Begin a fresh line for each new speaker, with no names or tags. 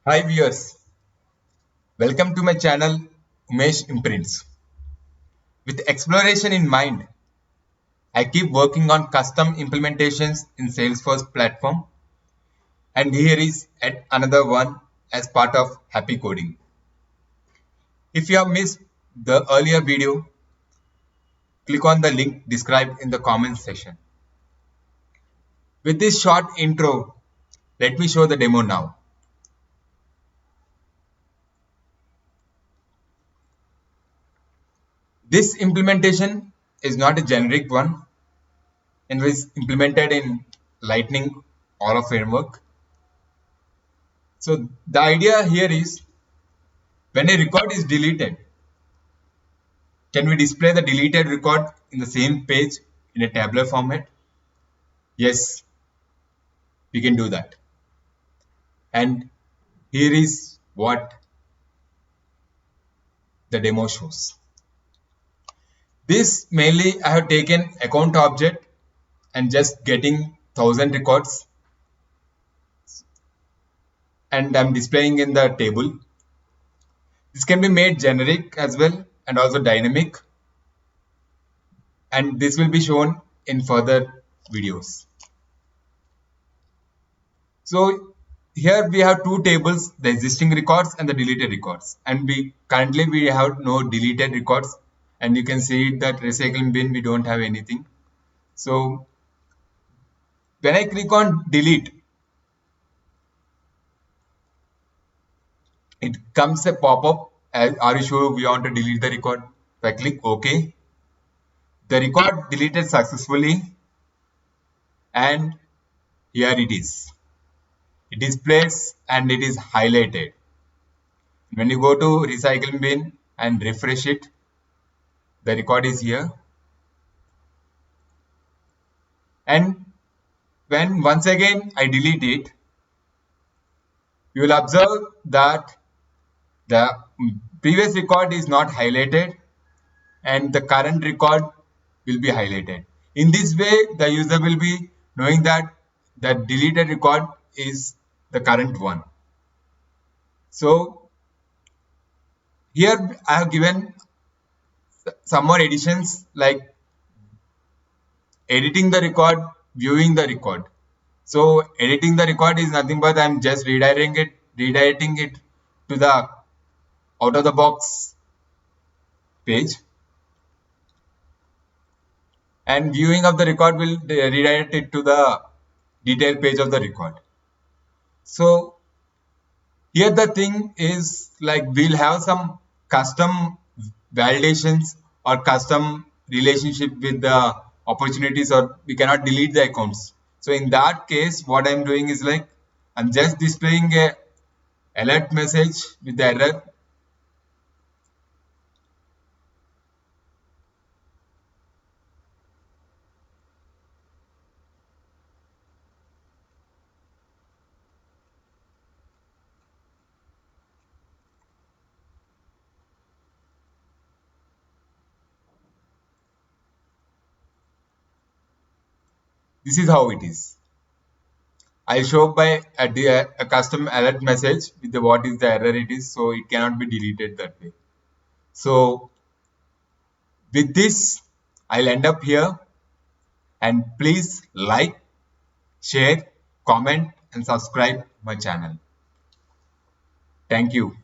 Hi viewers, welcome to my channel Umesh Imprints. With exploration in mind, I keep working on custom implementations in Salesforce platform, and here is yet another one as part of Happy Coding. If you have missed the earlier video, click on the link described in the comments section. With this short intro, let me show the demo now. This implementation is not a generic one and was implemented in Lightning Aura framework. So the idea here is when a record is deleted, can we display the deleted record in the same page in a tabular format? Yes, we can do that. And here is what the demo shows. This mainly I have taken account object and just getting 1000 records and I'm displaying in the table. This can be made generic as well and also dynamic, and this will be shown in further videos. So here we have two tables, the existing records and the deleted records. And currently we have no deleted records, and you can see that recycling bin we don't have anything. So when I click on delete, it comes a pop-up as are you sure we want to delete the record? If I click OK, the record deleted successfully, and here it is. It displays and it is highlighted. When you go to recycling bin and refresh it, the record is here. And when once again I delete it, you will observe that the previous record is not highlighted and the current record will be highlighted. In this way, the user will be knowing that the deleted record is the current one. So here I have given some more additions like editing the record, viewing the record. So editing the record is nothing but I'm just redirecting it to the out of the box page, and viewing of the record will redirect it to the detailed page of the record. So here the thing is like we'll have some custom validations or custom relationship with the opportunities, or we cannot delete the accounts. So in that case, what I'm doing is like I'm just displaying a alert message with the error. This is how it is. I'll show by a custom alert message with the what is the error it is, so it cannot be deleted that way. So with this, I'll end up here, and please like, share, comment and subscribe my channel. Thank you.